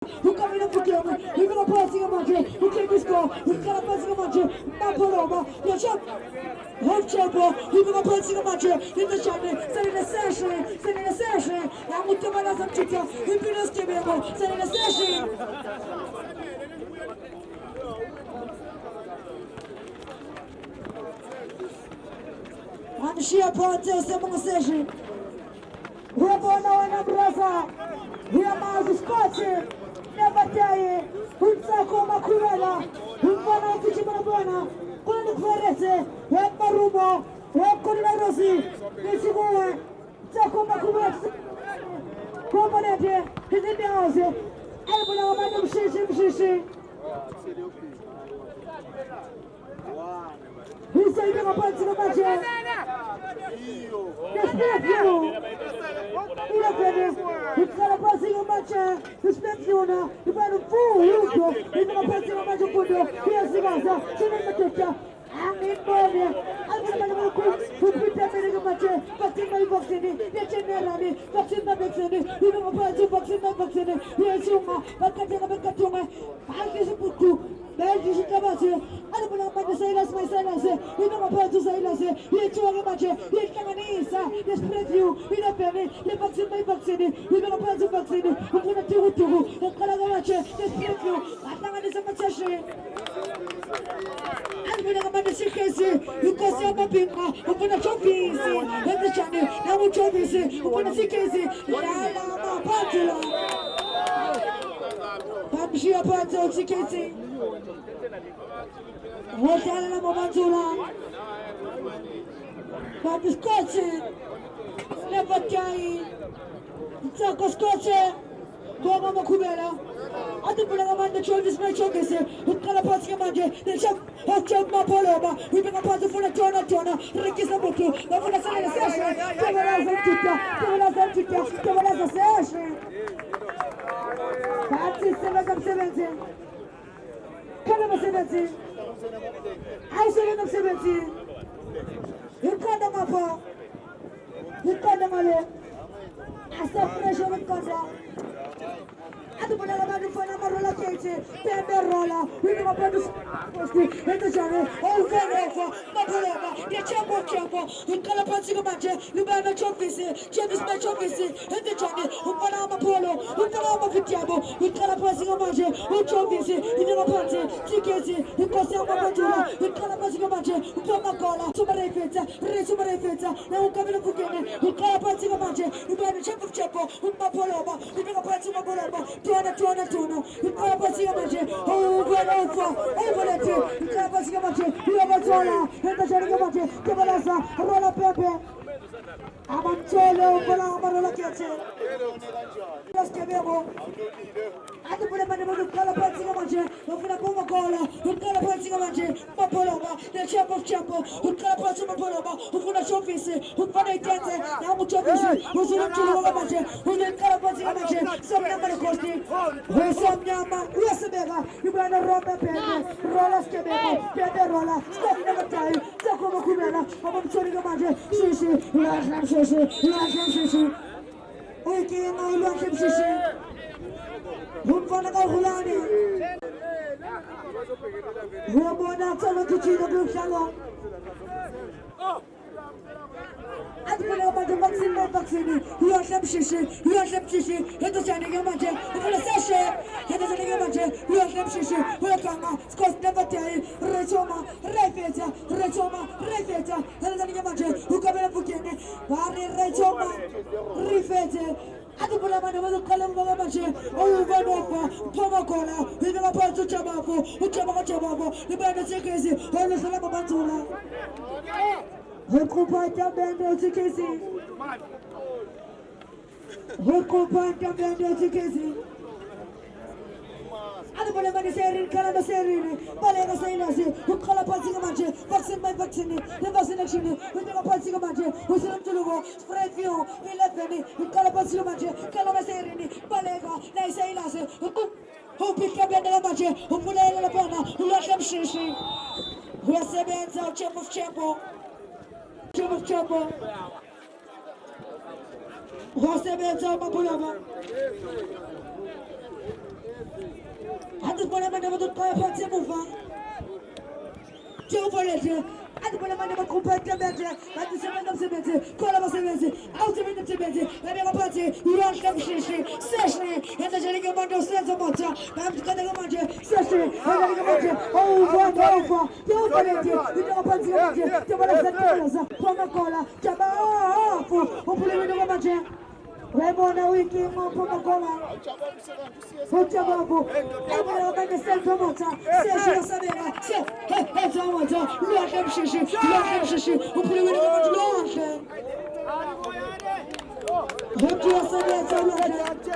who come in for German, who going to pass a match, who take the score, who's going to pass a match, Napoloma, your shot, half chamber, who going to pass a match, in the channel, sending a session, I'm with the Manas of Chica, who been us to be sending a session. And she apart to a session. We are going on a brother. We are Mazu Scotty. Never die. Hunsako Makurela. Humbana Tichimabana. Kuni Ferete. Marumo. Kuni Rosi. Nishimura. Tako Makurela. Komanete. He's in the house. Everyone, Madam Shishi. He's saying about the match. Respect you. He's got a passing a match. Respect you now. You've got a fool. He's got a passing a match. Here's the answer. She's I'm in Bonia. I'm going to put the match. Boxing my boxing. Let's in boxing my boxing. You know about boxing my boxing. Here's Yuma. Bakatuma. I guess you put two. You should come out here. I don't know what to say. That's my silence. We don't want to say that's it. You're too much. You're coming in. Let's spread you. We don't have any. You're boxing my boxing. We don't want to boxing. We're going to do it to you. Let's spread you. I'm not going to say session. I'm going to go to the case. You can see my pink. I'm going to chop this. Let the channel. Now we'll chop this. I'm going to see case. La Patula. She apart to case. What are Mamazula? But the Scotch never die. Taco Scotch, Goma Makubera. I think we're going to show this match. Who can a pass your magic? The shop of Chop Mapoloma. We're going to pass for a Tona, Ricky Sabuto, the one a session. Come on, a session. That's it, 7 of 17. Come on, 17. I 7 of 17. You cut them up. You cut them all. I stop pressure with contact. I don't want to find a roller cage. Pembe roller. We don't want to post the channel. All over. Mapaloma. The chamber. You can't pass your match. You buy a trophy. Chevis my trophy. And the channel. Who put on a polo. Who put on a Vitiamo. You can't pass your match. Who trophy. You never pass it. Tickets. You pass your Mapatura. You can't pass your match. Who put on a collar. Somebody fits. Somebody fits. Now come in a Pukene. You can't pass your match. You buy a champ of Chapo. Who Mapoloma. You never pass your Mapoloma. Tona. You can't pass your match. Oh, over. You can't pass your match. You have a Zola. And the Sharigamati. Kabalasa. Rolla Pepe. Amancholo. Rolla Kitchen. Just give me a more. I can put a man who call a passing a match. Who can a Puma Cola. Who call a passing a match. Mapoloma. The champ of Champo. Who call a passing a Mapoloma. Who can a showpiece. Who can a dance. Now much of this. Who's in a match. Who can call a passing a match. Some number of costing. Who's some Yama. Yes, you better roll the pen. Roller Skebeko. Get the roller. Stop never time. Takoma Kumela. I'm showing a match. Shishi. Shishi. Okay, now you want him Shishi. Who want to go Hulani? Who are born out of the Chino Group Shalom? I don't know about the vaccine. You are some Shishi. You are some Shishi. Hit the Shining Yamaja. For the session. Hit the Shining Yamaja. You are some Shishi. Welcome. Scott never tell. Rechoma. Refeta. Hit the Yamaja. Who come in a Pukini. Barry Rechoma. Refeta. I don't know about the Columba Mache. Oh, Vanova. Pomacola. We never pass to Chabafo. Who Chabafo. The band is crazy. All the Salamabatula. Recompanhe também Deus e que sim. Recompanhe também Deus e que sim. Ada boleh mana seri, kalau ada seri ni, boleh ada seri nasi. Kalau pasti kemana? Vaksin, ni vaksinasi ni. Kita pasti kemana? Usiram tulugo, spread view, ni. Kalau pasti kemana? Kalau ada seri ni, boleh ada, naik seri nasi. Hupika benda macam, mulai lepas mana, ulasam sisi. Ulasam benza, champo. Você benza, Mapoloma. Ndibona abantu abazoqala phansi emuva. Njengofolete. Andibona abantu abaqhupha enkebethe. Bathi sebenza umsebenzi. Khona abasebenzi. Awusebenza umsebenzi. Babeka phansi. Yonke mshishi. Seshi. Yenza nje ke abantu osenza motha. Bamkanda ke manje. Seshi. Yenza ke manje. Over. Njengofolete. Into phansi manje. Ndibona zethoza. Khona kola. Jabafu. Uphulele ke manje. Webona wiki mphuma kola. Ujabafu. Abona abantu selfa motha. Seshi osabeka. Henza motha. Lonke mshishi. Uphulele ke manje lonke. Uthi yasebenza lonke.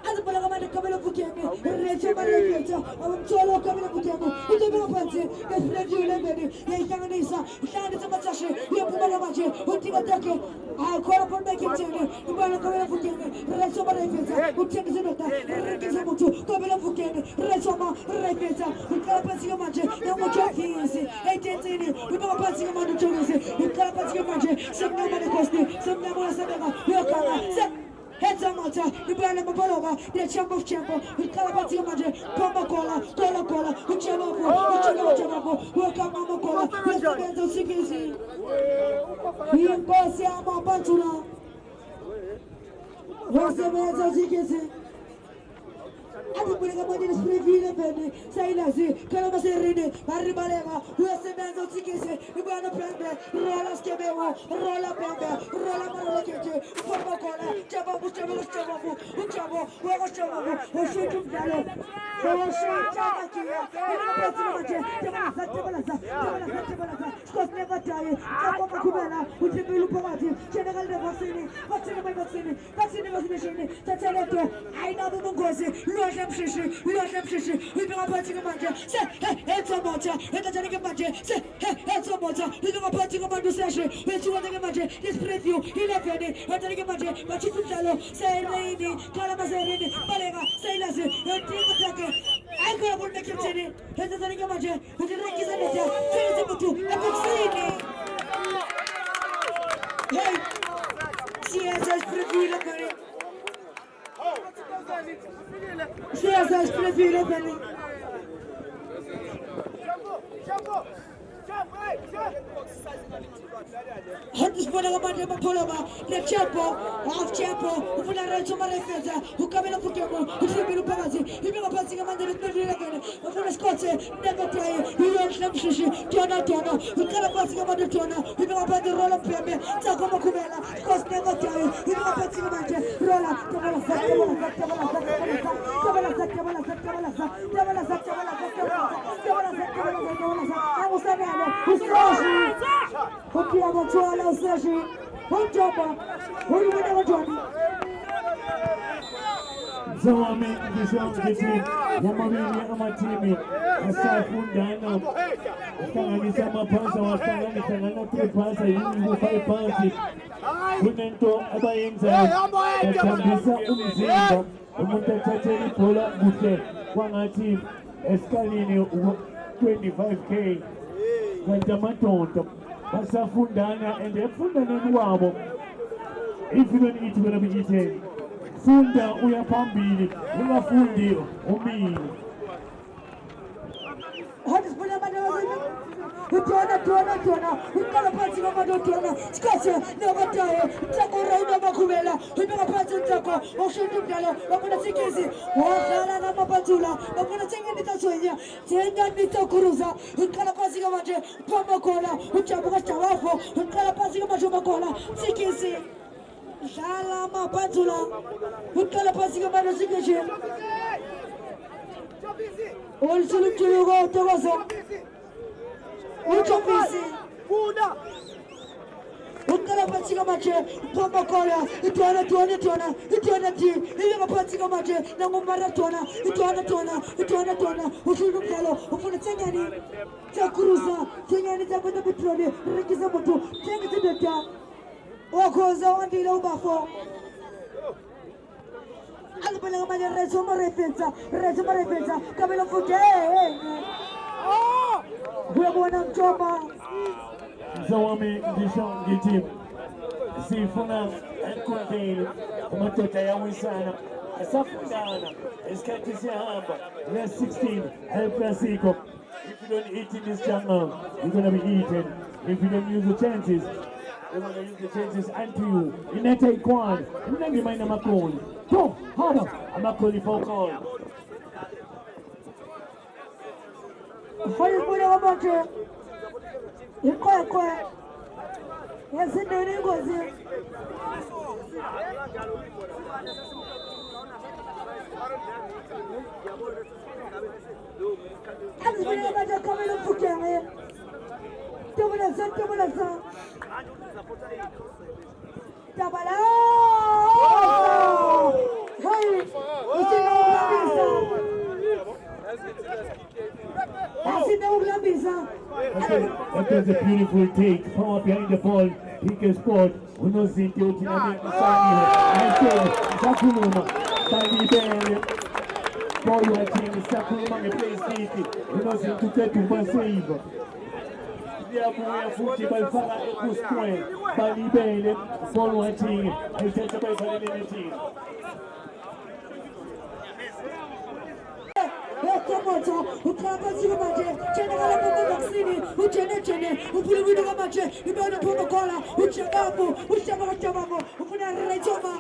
Azibona kamanje kabelo bukemi. Reche barefetha. Abamthola kabelo bukemi. Utobeka phansi. Esifredile beni. Yayihlanganisa. Ihlanganisa amathashe. Uyaphuma kamanje. Uthi katakhe. Khona phone back emtheni. Ubona kabelo bukemi. Reche barefetha. Uthengisa indoda. Rekisa muntu. Kabelo bukemi. Reche barefetha. Uqala phansi kamanje. Namujovisi. Eyitensini. Ubeka phansi kamanje ujovisi. Uqala phansi kamanje. Semnyama nekosti. Semnyama nasebeka. Uyakhala. Heads on motor, the brand of Bologa, the champ of champo, with Calabati Maje, Poma Cola, Uchamapo, welcome Mama Cola, President of Sikisi. We impose Yama Pantula. What's the matter of Sikisi? Adibuleka manje nisprevile bene sayilazi kalama serine baribalega wesebenza uthikise ibana pembe rola skebewa rola pembe rola marolekeke forma kola chaba uchabo wego ushutu mdalo ushutu kia tabalaza skos never die kama kubela utibilu pawati general de vaccine vaccine tateleto aina bungozi Loja mshishi, Ibanga pati kamanje, se, heads motor, heads kamanje, se, heads motor, Ibanga pati kamanje seshi, wetu kamanje, this preview, 11, heads kamanje, machifu talo, say lady, kalama serini, balega, say lazi, heads take, I go up on the kitchen, heads kamanje, with the ring is a letter, say mutu, hey, CSS preview 11. CSS preview 11. Hadis pada kamanje mapoloma, le champo, half champo, ufuna recho marefeza, ukamela fukemo, usibiru pagazi, ibega pasi kamanje preview 11. Ufuna skote, negotai, yonke mshishi, tona, ukala pasi kamanje tona, ibega pasi rola pembe, takoma kumela, skos negotai, ibega pasi kamanje rola, Zawami ngishongiti wamabili amatimi asafundana uhlanganisa amaphansi wahlangana kuphasa yini ku5 phansi kunento abayenzayo bathambisa umzimba umuntu athathela ibhola kuhle kwangathi esikalini 25k kanti amadoda basafundana and efundaneni wabo if you don't eat you're gonna be eaten. Funda uyaphambili ungafundi umile Hadis pada kamanje Tona, ukala phansi kamanje tona, sikase negotayo, takora unabakhumela, ibeka phansi untako, ushutu mdalo, bafuna sikisi, wadlala namaphathula, bafuna thengenisa swenya, thenganisa kuruza, ukala phansi kamanje, phamba khona, ujabuka sijawafo, ukala phansi kamanje umakhona, sikisi, dlala amaphathula, ukala phansi kamanje sikisi. Olsulumjuluko tokozo. Uchofisi. Buda. Ukala phansi kamanje, phamba khona, itona, ti, ibeka phansi kamanje, nangumaratona, itona, ushulu mdalo, ufuna tsengani, tsakuruza, tsengani tsapata petroli, rekisa moto, tsengisa data, wakhoza wandila ubafo. Alibona kamanje rezo marefenza, kabelo futhi, uyabona mjomba. Zawami ngishongiti sifuna enkundleni amadoda ayawisana asafundana isikhathi siyahamba. Last 16 El Clasico. If you don't eat in this jungle, you're gonna be eaten. If you don't use the chances, you're gonna use the chances unto you. Inete Ikwan, Mnangi Maina Makoli. Go, harder, Amakoli for call. Fire put over butter. You quite. Yes, it didn't go there. I'm going to come in and put your hair. Come on, hey, that was a beautiful take. Power behind the ball. Pick a spot. Uno zinti utinami kusani. Aise, Sakuluma. Bali bele. Boy watching Sakuluma me play city. Uno zinti tetumba save. Diabuya futi balfara ekuskwe. Bali bele. Ball watching. Aise tabai bali bele. Moto, ukamba zile maje, chene kala pombe vaksini, uchene, upuli wido kama maje, imeona pombe kola, uchababu, ukuna rechoma.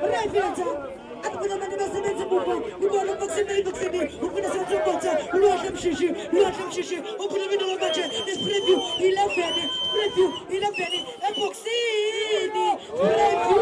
Refiata, atukuna mani masemezi buko, imeona vaksini, ukuna sanzo moto, luashe mshishi, upuli wido kama maje, this preview, 11, epoxini, preview.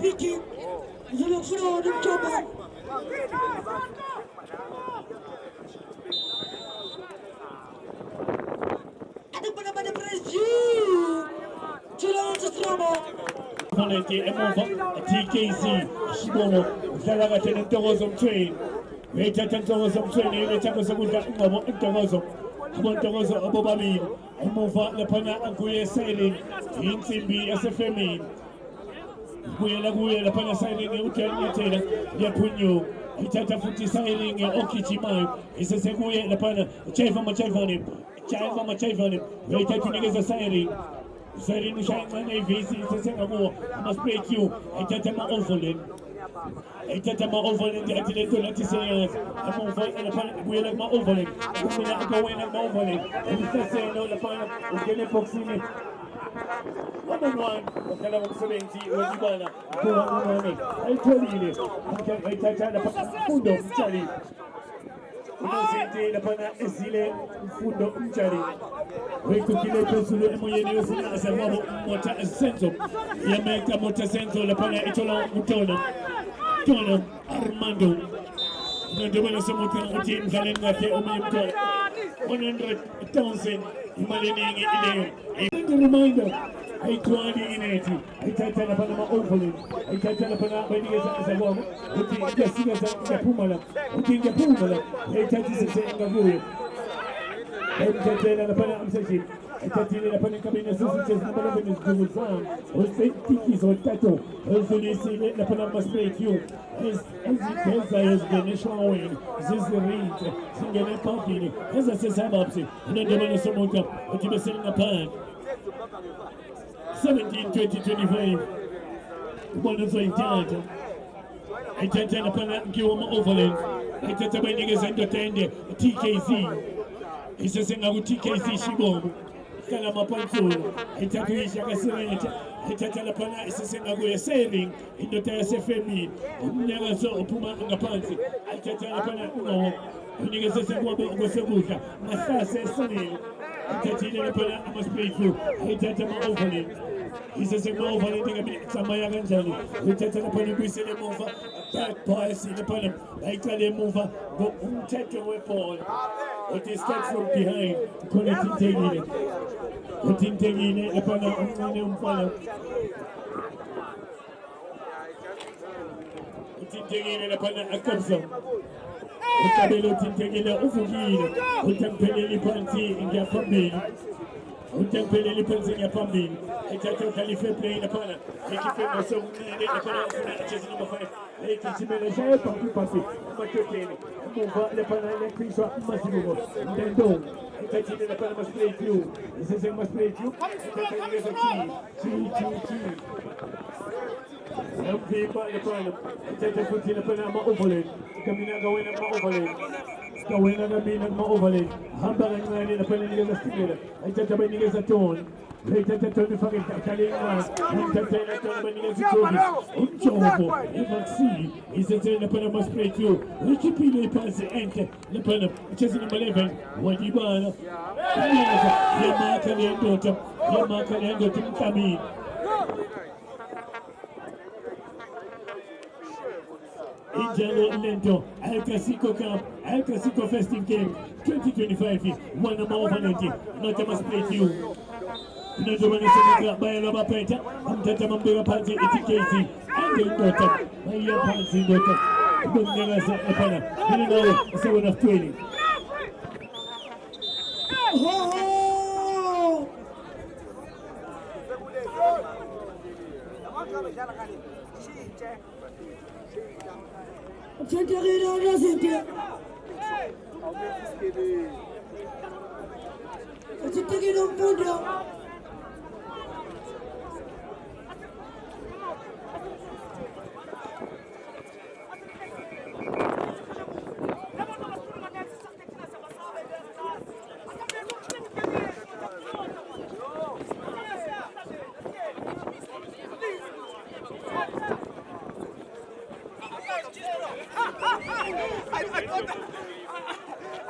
Piki, zulu furo dum toba. Adu pada pada preview. Chilo stramo. Konete emova TKC Shibomo zalaga tena Ntokozo Mtweni. Weta Ntokozo Mtweni ile chako sokuza ngobo Ntokozo. Ntokozo abo babili. Emova lapana ankuye sailing insimbi yasefemini. Kuyela pana sailing utanyathela yaphunyu. Ithatha futhi sailing okichimayo. Isesekuye lapana chaiva machayvane. Weta kunikeza sailing. Sailing ushayingane ivisi isesengabo ama-spray queue. Ithatha ama-overland. Athi lento lathi seyazi. Amuva lapana kuyela kuma-overland. Kumina akawena kuma-overland. Iseseno lapana ungene eboxini. One-on-one, wakala umsebenzi wezibala kuwa umane. Ayitholile. Ayithatha lapha Mfundo Mtshali. Unozinti lapha ezile Mfundo Mtshali. Wekukile phezulu emoyeni yofuna azababo Mota Senzo. Yameka Mota Senzo lapha ithola Mtona. Tona Armando. Nandobana semuthi ukuthi imdlaleni wakhe omunye Mtona. 100,000 imali eningi ileyo. Reminder, ayithwali inethi, ayithatha lapha nama-overland, ayithatha lapha bayinikeza ezababo, ukuthi iyasika ngiyaphuma la, ayithatha isesengakabuye. Ayimthathela lapha emsajini, ayithathile lapha enkabeni yasesitshezi nabalabeni iziduku zami, olutikizo olutato, oludlulisile lapha nama-spray queue, ezigezayo zingene eshawini, zizirinse, zingene ephavini, ezasesabapsi, unandobana somuthi ukuthi beselingaphandle. 17-20-25 ubona uzoyithatha ayithatha lapha ngiwo ama-overland ayithatha bayinikeza indoda ende TKC isesengaku-TKC Shibomo hlala amapansulu ayithatha uyisha kaseretha ayithatha laphana isesengakuye sailing indoda yasefemini umnyakazo ophuma ngaphansi ayithatha laphana ungowo unikeze sekudla mahlase esanele ayithathile laphana ama-spray queue ayithatha ama-overland isesema uvalente ngamaya kanjani uthatha lapha nebuyisele emuva back pass lapha bayiqale emuva umthetho webhola uthi start from behind khona uthintekile lapha umncane umfana uthintekile lapha akabza utabelo uthintekile uvukile utampheleli phansi ngiyaphambili utempelele phansi ngaphambili ethatha ukhalifa play lapha ekipe ngosomncane lapha ufuna jezi number 5 ekithimela shaye phansi amatheteni emuva lapha lephishwa uMasibuko Ndendo ethathile lapha ama-spray view isesema-spray view ethatha chi Yampimba lapha ethatha futhi lapha ama-overlay kamina kawena ama-overlay kawena kamina ama-overlay hamba kancane lapha lenikeza sitimela ayithatha bayinikeza Toni ayithatha Toni fake ikhale incane ayithathela Toni bayinikeza iTobi umjobo eMaxi isethele lapha nama-spray view uyikhiphile iphansi enhle lapha jezi number 11 Wadibala yamakha le ndoda umtamini Injalo Lento, El Clasico Cup, El Clasico Festive Game 2025, one of our vanity, not a must play you. Not the one is by a rubber painter, I'm Tatamambura Party, ETKC, and the daughter, my young Pansy daughter, don't give us a panel, you know, 7 of 20. Tenterino Rosente. Tenterino Pundo.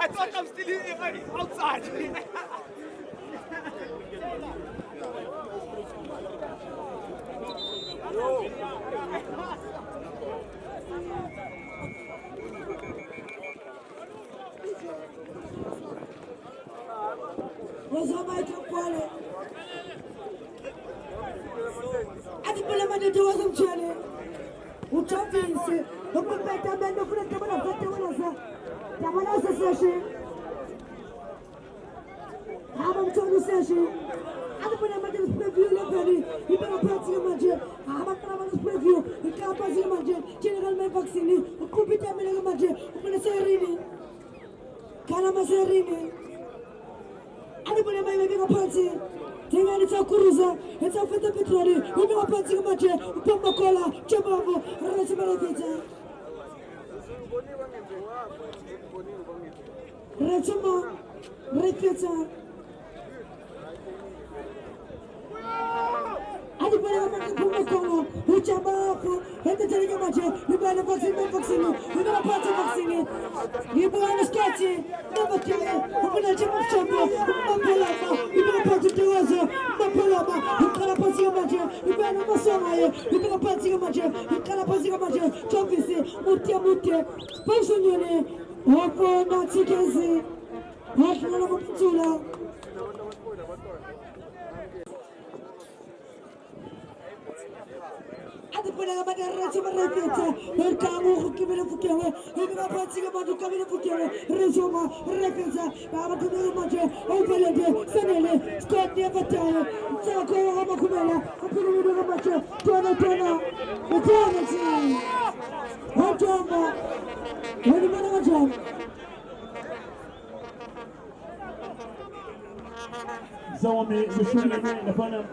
I thought I'm still outside. Wazamaita kwale. Atipela manito wazamchane. Uchapinse. Ukupeta mendo kuna tabana sa. Tabana sa session. Haba mtono session. Atipela manito preview lebeni. Ibera prati manje. Haba manito preview. Ikapa manje. General me vaccine. Ukupita mele manje. Ukuna serini. Kana maserini. Atipela manito prati. Tenga nitakuruza, nitafute petroli, nimewapati kamaje, upamba kola, chabavu, rasibala pita. Rachama, repita. Adi pale kama kupamba kola, uchabavu, hende tani kamaje, nimewapati vaccine, nimewapati vaccine. Nimewapati skati, nimewapati, upina chabavu chambo, upamba lava, nimewapati tewazo, mapolama, ukalapati kamaje, nimewapati masomaye, nimewapati kamaje, ukalapati kamaje, chobisi, mutia, sponsonyone, wapo na tikezi, wakina na mpitula. Atipela kama daraja merepeta, berkamu kibele fukewe, ibina pati kama dukabele fukewe, rejoma repeta, baba kumele maje, opelede, senele, skot dia bataye, tako kama kumela, apilo mudo kama maje, tona, ti, hotomba, wadi mana maje. Zawame Mushuleme napana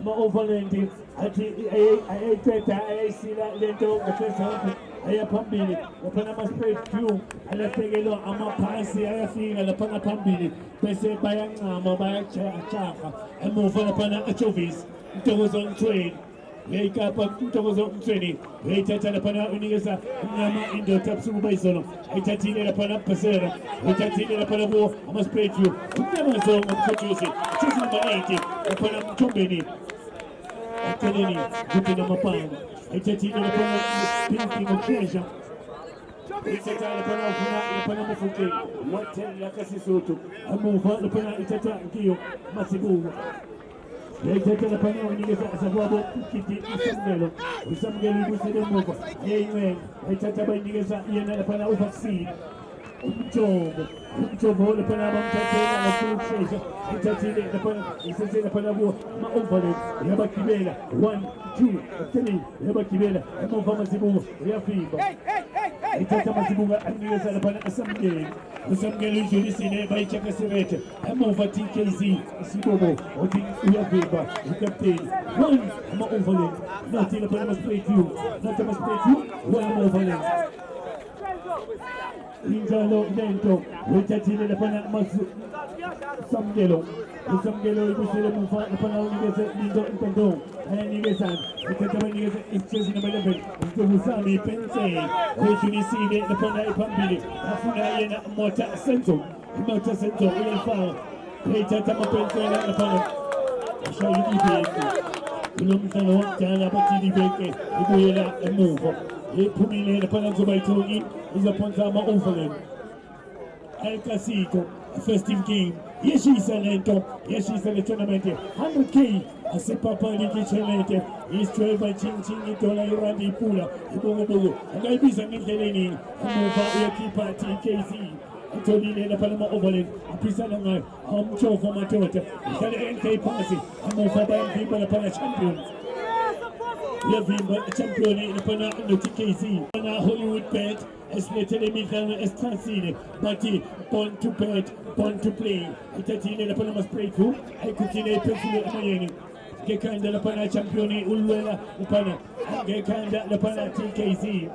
ma-overlanding ati ayayithetha ayayisila lento ngefirst half ayaphambili laphana ama-spray view alahlekelwa amaphasi ayafika laphana phambili bese bayancama bayajaha emuva laphana eJovis Ntokozo Mthweni uyayikapa Ntokozo Mthweni uyayithatha laphana unikeza umnyama indoda ebusuku bayizolo ayithathile laphana Bhesera uyithathile laphana kuwo ama-spray view umnyama zonke umkhojusi jezi number 8 laphana Mthombeni Teleni, looking at my palm. I tell you, painting of treasure. Itata la pana mafuke. What tell la kasi soto. I move on the pana itata kiyo masibu. Itata la pana unigeza sababu kiti isamgelo. Isamgelo ibusele moko. Amen. Itata ba unigeza yena la pana uvaccine. Umjobo le pana mamtatela la kucheza. Itatile la pana isese la pana bo ma ovale. Yaba kibela 1 2 3 yaba kibela. Amo vama sibu ya fiba. Itata masibunga anigeza la pana asamgelo. Asamgelo juli sine ba ichaka serete. Amo vati KZ sibobo oti ya fiba. Captain 1 amo ovale. Nati la pana masprate you. Nati masprate you. 1 amo ovale. Injalo dentro, wechatile la pana masu samgelo, samgelo ibusele mufa la pana unigeze lindo intendo, anigezan, ikataba nigeze ichezi na malebe, usami pense, wechuni la pana ipambili, afuna yena mota sento ulefa, wechata mapense la pana, shayidi beke, ulomtano jana batidi beke, ibuyela emuvo. Pumile, the Panazzo by Tony, is a Pontama Overland. El Clasico, a festive game. Yes, she's a lento. Yes, she's a tournament. 100K. A Sepapa Likicelete. Is 12 by Ching Tola Irandi Pula. Ibogo. And I be some Nitelini. And move out your keeper TKC. Antonine, the Panama Overland. A Pisananga. Cho for my daughter. Is that the NK Party? And move out by people upon a champion. Yavimba champion in Pana no TKC. Pana Hollywood bet, especially Mikan Estransine, Bati, born to bet, born to play. Itatine la Pana must play too. I continue pencil Amayeni. Gekanda la Pana champion Ulwela Pana. Gekanda la Pana TKC.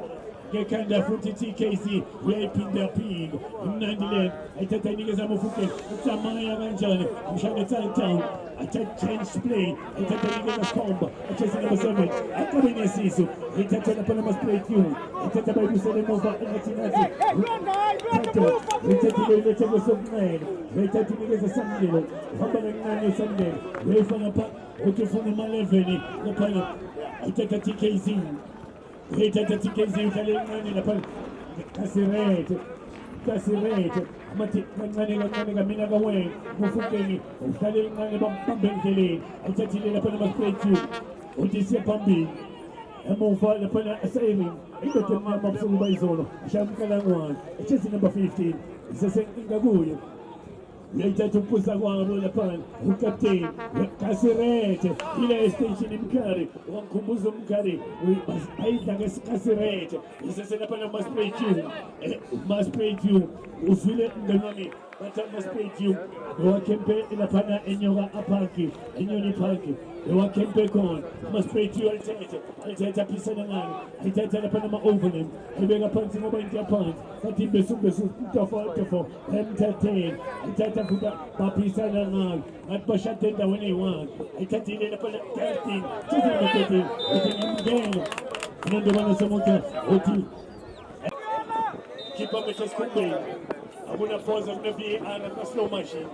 Gekanda fruity TKC. We pin the pig. Nandilen. Itatine is a Mofuke. Samaya Ranjan. I'm showing town. I take change play. I take a combo. I chase number 7. I come in a season. I take a Panama play too. I take a baby selling over and it's in a we take the table of 9. We take the Sunday. Humbling 9 Sunday. We from a pack. Okay, from the Maleveni. The Pana. I take a TKZ. We take a TKZ. Telling in the Pan. Kasirete, mati ngani minaga we mufukeni ukali ngani bambengele atatile la pana masprechu utisi pambi emufa la pana saving ikote mama msulu baizono shamkala ngwan chesi number 15 sese ngaguye yaitatu kuza kwabo la pana ukapteni Kasirete ile station mkari wankumbuzo mkari aita Kasirete sese la pana masprechu ufile ngamami bata masprechu wakempe la pana enyoga apaki enyoni paki wakempe kon masprechu altete pisa na ngani altete la pana ma overnim ibega panti mo bainti pants kati besu tofo entertain altete futa papisa na ngani at pashatenda when he want altete ile la pana 13 chizi maketi ndio wana somoka oti keep up with us quickly. I'm going to pause on the VAR and the slow machine.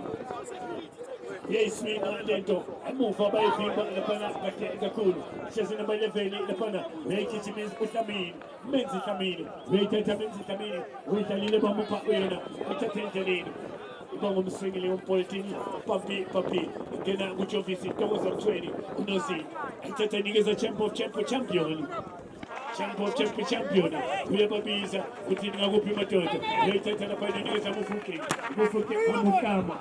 Yes, swing and dento. I move for by feet, but the pana the cool. She's in the Maleveni, the pana. Make it means Utamine, Menzitamine, wait at a Menzitamine, wait a little bamboo papina, wait a tintaline. Bamboo swinging on Politini, Papi, Gena Mucho visit, those of training, Unosi. And Tataning is a champion. Champion. We have a visa, putting a whooping matoto. Later, tell about the news of Mufuki, Mufukama.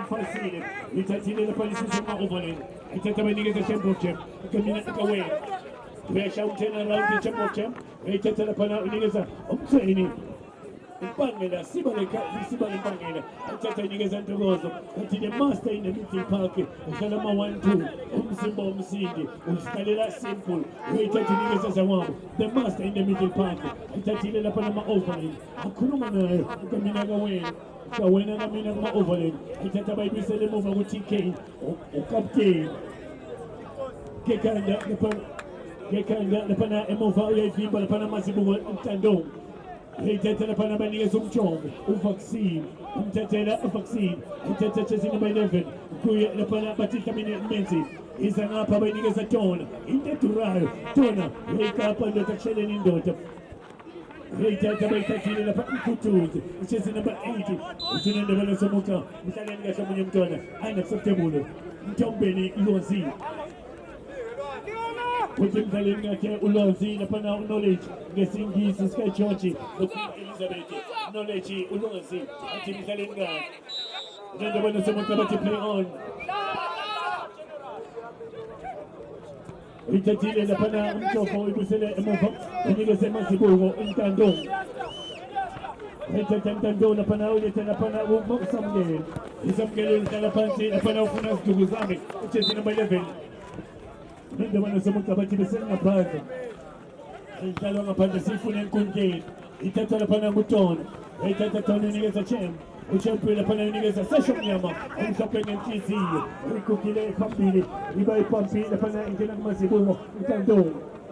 Fascinating. We touch in the police of Overland. I tell them a championship. Coming away. We are shouting around the championship. We tell the Panama of training. Bangela, Sibali Bangela, and Tataningas and Togozo, until the master in the meeting park, Kalama 1 2, Umsimbo Msindi, Uskalila simple, wait at the as a one, the master in the middle park, and Tatila Panama opening, Akurumana, Kaminaga Wayne, Kawena Minama opening, and Tatabai Bissel over with TK, or Captain Gekanda, the Pana Emova, the Panama Sibu, and Tandon. Itatela Panamani is Umchong, vaccine, Umtatela vaccine, Itatachas in my 11, Kuya La Pana Batica Menzi, izangapha bayinikeza Tona intedurayo Tona uyayikapa ndoda kusheleni indoda uyayithatha bayithathile lapha imfutuzi ichezi number 80 uthunende balesomuka mhlaleni kahle omunye umntwana unacceptable Mthombeni Lozi uthi mdlaleni yakhe uLozi laphana uKnowledge ngesingisi Sky George noQueen Elizabeth Knowledge uLozi athi mdlaleni kahle uthunende balesomuka bathi play on ithathile laphana umtshofo uyibusele emuva unikeze Mazibuko uNtando ethatha Ntando laphana uletha laphana uSamkele iSamkele uhlala phansi laphana ufuna isiduku zami uJesse number 11 nende banosomuka bathi besengaphandle idlalwa ngaphandle sifuna enkundleni ithatha laphana nguTona ithatha Tona unikeza Chem uChampion laphana unikeza Sesho Mnyama umhlophe ngenhliziyo uyikukile phambili iba iphambi laphana ingena kuMazibuko Ntando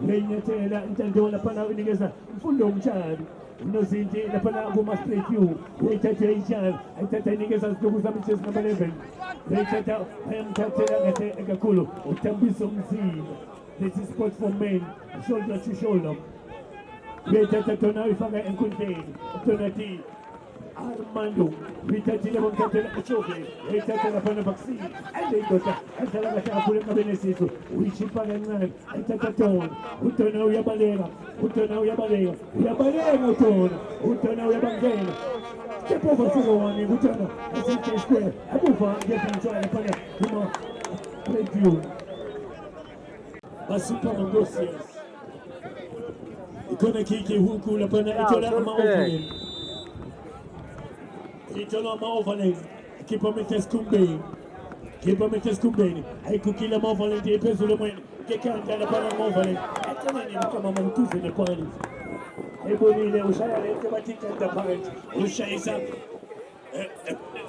leyinyethela Ntando laphana unikeza Mfundo Mtshali unozinti laphana kuma-straight view uyayithatha iyitshali ayithatha inikeza isiduku sami Jesse number 11 uyayithatha ayamthathela kahle kakhulu uThambiso Mzila this is sport for men shoulder to shoulder uyayithatha Tona uyifaka enkundleni Tona T Armando uyithathile bomthathela echoke uyayithatha laphana vaccine ayindoda adlala kahle kakhulu enkabeni esizwe uyishipha kancane ayithatha Tona uTona uyabaleka uTona uyabaleka uTona uyabangena step over to one uTona asithe square abuva ngefantshwana laphana kuma review basupa ngosias ikona kiki huku laphana ithola ama-overlay ithola ama-overlay khipha Metes Kumbeni ayikhukhile ama-overlay ephezulu emoyeni ngekhanda laphana ama-overlay eceleni mkamama mtuze nephani ayibonile ushaya lento bathi ikanda phansi ushayisa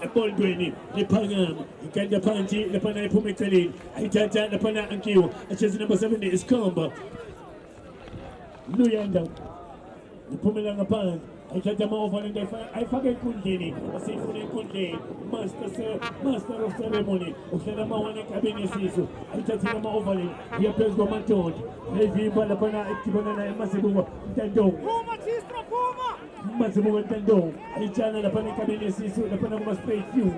ebholdweni liphakama ikanda phansi laphana iphuma eceleni ayithatha laphana ankiwo achezi number 70 isikhomba Luyanda iphumela ngaphansi ayithatha ama-overlay ayifake enkundleni asiyifuna enkundleni master of ceremony uhlala ama-1 ekabeni yesisu ayithathile ama-overlay uyaphezu kwamadoda ayivimba laphana ekudibana naye Mazibuko Ntando Mazibuko Ntando ayitshana laphana ekabeni yesisu laphana kuma-straight view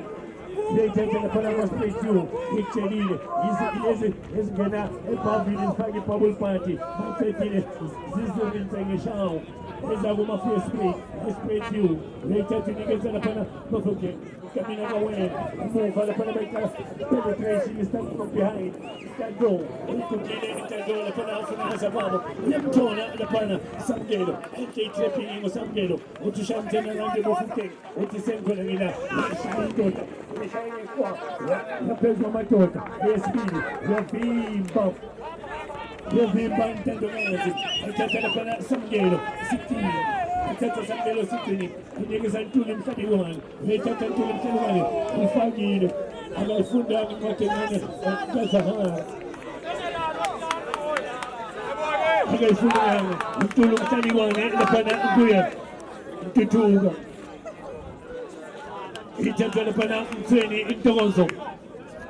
uyayithatha laphana kuma-straight view ikutshelile lezi ezingena ebhavini zifake i-bubble party bayithethile zizirinse ngeshawo eza kuma-straight view uyayithatha unikeza laphana bafake kamina kawena emuva laphana bayikala penetration start from behind Ntando uyikukile Ntando laphana afuna ngazababo uyamthola laphana Samkelo enke-trapping ngoSamkelo uthi ushamthena ngande bofukeni uthi sengikhona ngila uyashaya indoda uyashaya ngesikwa ngaphezu kwamadoda yesibili uyavimba Ntando kazi ayithatha laphana Samkelo 16 ayithatha Samkelo 16 unikeza Ntuli Mhlaliwane uyayithatha Ntuli Mhlaliwane uyifakile akayifundanga incwadengane kaZahara akayifundanga Ntuli Mhlaliwane laphana kuya Ntuthuka ithatha laphana Mthweni Intokozo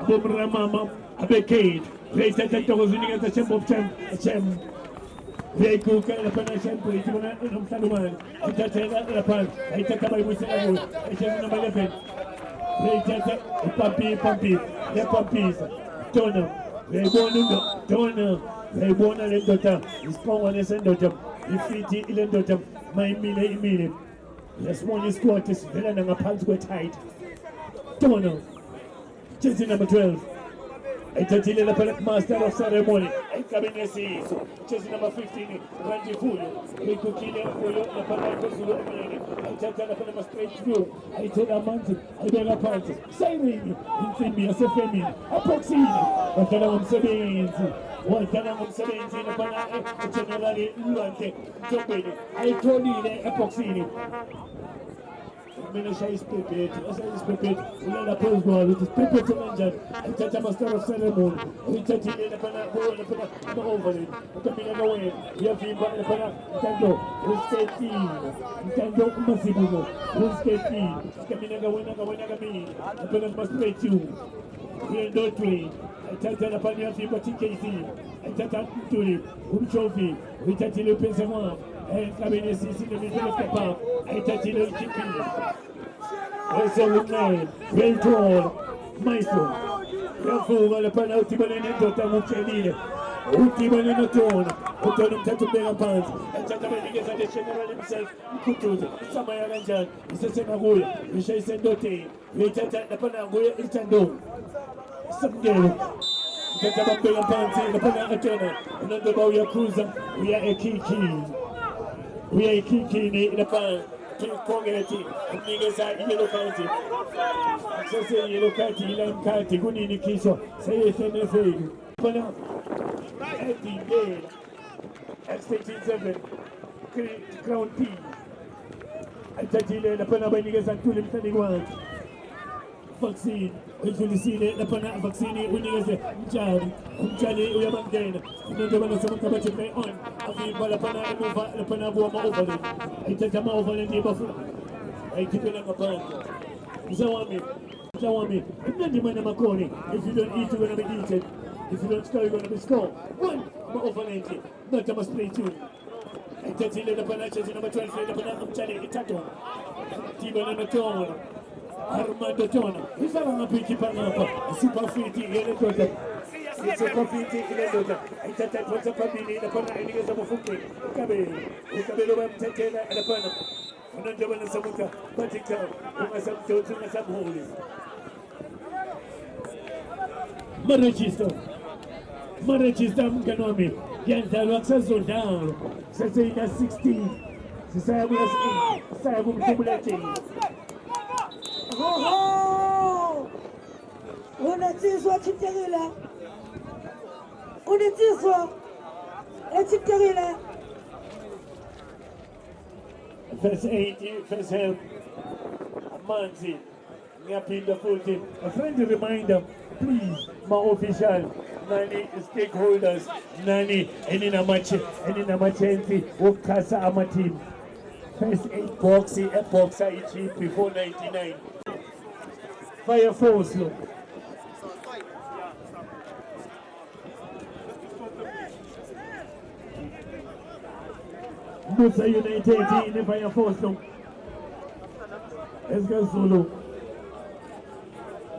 abomramama abekade uyayithatha Intokozo unikeza Chamber of Chem uyayiguga laphana Chamber itibona nomhlalimane ayithathela laphana ayithatha bayibuyisela kuyo ayithatha number 11 uyayithatha ipampi yapampisa Tona uyayibona Tona uyayibona le ndoda isiqongwane sendoda ifiti ile ndoda mayimile yasibona isikwati sivela nangaphansi kwetight Tona jersey number 12 ayithathile lapha master of ceremony ayigabeni yesisu jersey number 15 Ranji Fuyo uyikhukhile Fuyo lapha phezulu emeleni ayithatha lapha nama-straight view ayithola amanzi ayibeka phansi sayiringi insimbi yasefemini aphoxile wadlala ngomsebenzi laphana ugenerali Lwandle Mthombeni ayitholile ephoxini mina shaya isiphephethu ulala phezu kwayo ukuthi isiphephethu kanjani ayithatha ama-star of ceremony uyithathile laphana ama-overlay ukamina kawena uyavimba laphana Ntando Ntando Mazibuko usketile ukamina kawena kamini laphana kuma-straight view uyendodweni Itata napani ya fimba TKC. Itata Mtuli, Umchofi, Itatile Pensamoa, Kabine Sisi in the middle of the park. Itatile Chipi. Also with nine, well tall, Maestro. Yafuga la pana Utibanene Dota Muchelile. Utibanene Tone, Utonum Tatubera Pants. Itata Benigaz the general himself, Kutuz, Samaya Ranjan, Isasemaguya, Isha Sendote, Itata Napanaguya, Itando. Subgame. Itata Bambela Pansi, Napana Atena, Nanda Bauya Cruiser, we are a kiki. We are a kiki in the pan. Kongeti, niggas are yellow county. So say yellow county, Lime County, Gunini Kiso, say it in the field. Pana, Eddie Gale, X187, Crown P. I touch it, the Pana by niggas and Tulim Taniwan. Vaccine, when you see the Pana vaccine, when you say, Charlie, we are back then. You don't want to come to play on. I feel Balapana, the Panabua over them. I take them over the neighborhood. I keep it like a pan. Zawami, I'm not the man of Maconi. If you don't eat, you're going to be eaten. If you don't score, you're going to be scored. One, I'm over 90. Not a must play two. I touch it, the Panachas in number 12, the Panam Charlie, Itato. Tiban and the Tone. Armando Tone. He's a long picky panapa. Super fitty, yellow. It's a coffee taking a daughter. I thought that was a family in the Pana and niggas of a foot. Cabello, Tetela, and a Pana. And then Javan and Samuka, Patica, who has some toes and some holy. Marachista, Ganomi, Yanta Roxas are down. Sasina 16. Sasabu has 8. Sabu Kubulating. Oh! Unatizwa Chiterila. Unatizwa Chiterila. First 8, first help. Manzi, Niapin the full team. A friendly reminder, please, my official, Nani stakeholders, Nani, Enina Machenzi, Ukasa Ama team. First 8 boxy, epoxa each before 99. Fire Force, look. Musa United in the Fire Force, look. Let's go Zulu.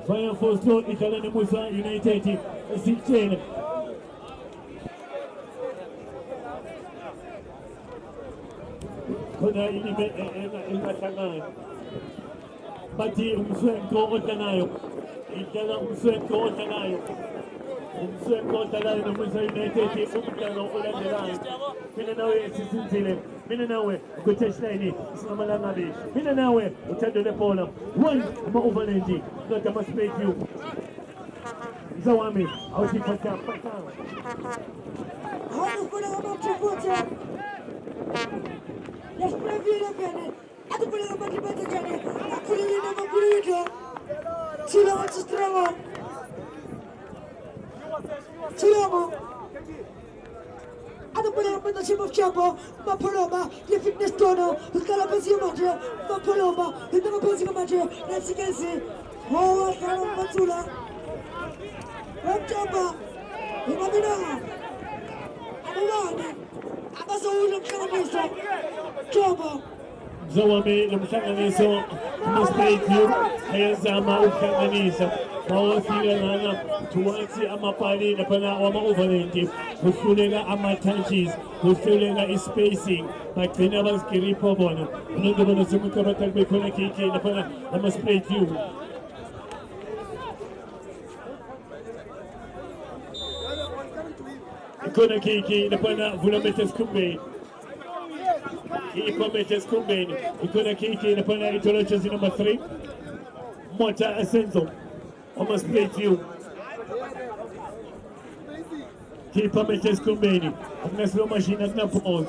Fire Force, look. Italian Musa United. 16. Kuna inatangayo. Bati umswenko otanayo. Itala umswenko otanayo. Umswenko otanayo na Musa United umtano ulandelayo. Mina nawe sisintile. Mina nawe kuteshleni sinamala ngabi. Mina nawe utandole pona. One ma overlendi. Not I must make you. Zawami, I'll keep my cap. How kuna wamamchukuta. Let's preview the minute. I don't believe about the better journey. I couldn't never believe it. Chila wants to throw up. Chilama. I don't believe about the ship of Chapo, Mapaloma, the fitness toner, the Calabasio Magia, Mapaloma, the Namapazica Magia, as you can see. Oh, I can't Matula. What Chapa? Imagina. I'm Zawami lumhlanganiso umuspeaker ayazama ukuhlanganisa mawafika lana tuwathi amapali lapha wama-overland kuhluleka ama-touches kuhluleka i-spacing bagcina bazigiripho bona unonke bona semukabatali bekhona kiki lapha ama-speaker ikhona kiki lapha vulametes kumbe Ipometes Kumbeni, Ikona Kiki, the Pana Itolochas number 3, Mota Ascenso, almost played you. Ipometes Kumbeni, Agneslo Machine as Napoli.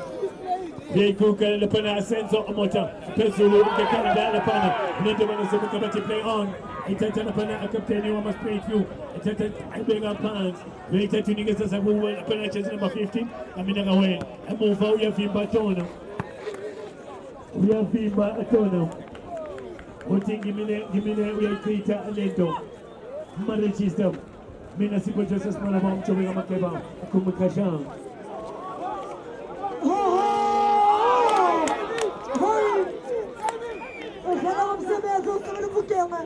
They cook the Pana Ascenso, Mota, Pesulu, the Canada, the Pana, Ninjaman to play on. It's a Pana, a captain, you almost played you. It's a big up pants. Later to niggas as a woman, Apanaches number 15, I'm in a way. I move out your Fimba. We have Fimba Atono. What thing give me we are creator Alento. Marriage system. Mina sipo Jesus mwana wa mchome kama keba kumukasha. Ushaka kumsebenza ukamele mvukenge.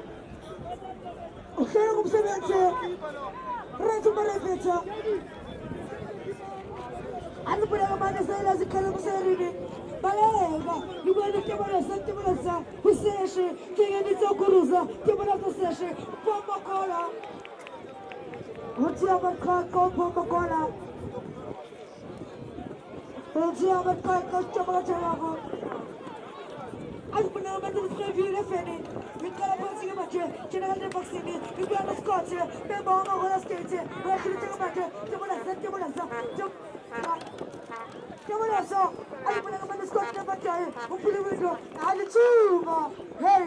Ushaka kumsebenza. Retu marepeta. Anupela kamane sayila zikhala muserini. Balega, yubani kebalasa, useshe, kengeni tsokuruza, kebalasa seshe, pomakola. Utia makako pomakola. Utia makako chocolate. Alpuna madu prévu fene. Mikala pansi kamache, general de vaccine, mikala scotch, beba ma wala skate, wala khilita kamache, kebalasa. Kebalasa, alpuna madu scotch kamache, upuli window, ali chuma. Hey.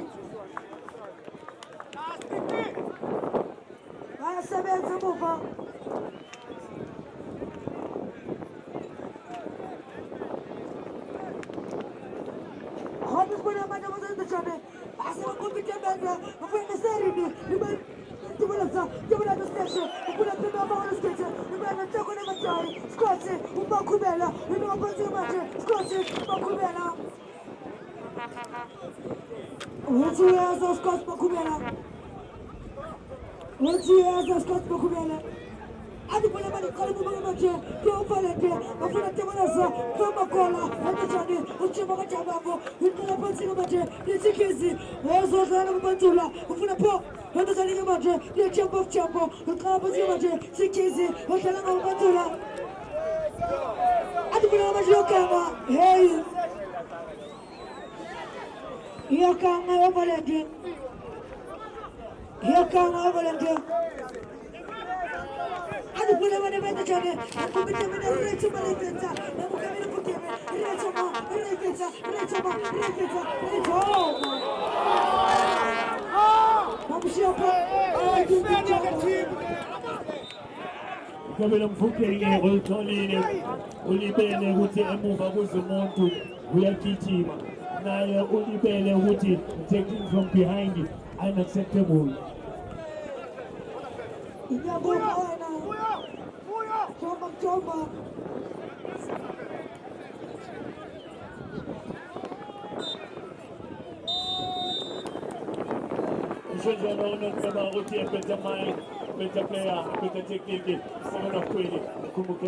Aya sebenza muva. Habis punya macam macam tu cakap, asal aku fikir benda, apa yang nesari ni, tiba dah station, punya tiba apa orang station, tiba dah cakap ni macam, skotsi, umpak kubela, ini apa sih macam, skotsi, umpak kubela. Uji asal skotsi umpak kubela, uji asal skotsi umpak kubela. Adi punya mana kalau bukan macam, kau valente, apa nak tiba dah kau makola, apa jadi, uji macam apa, itu apa sih macam, dia cikgu, orang sana membantulah, apa po, apa jadi macam, dia campo, itu apa sih macam, cikgu, orang sana membantulah. Adi punya macam kama, hey, ia kama apa valente, ia kama apa valente. Adi punya mana benda jadi, aku betul-betul recu merepeta, aku kami nak pergi, recu. Kabila mfukenge ulitolile ulibele ukuthi emuva kuzumuntu uyagijima naye ulibele ukuthi taking from behind unacceptable. Coba. Sasa naona kama utia pesa mai, pesa player, pesa technique, sana kweli kumbuka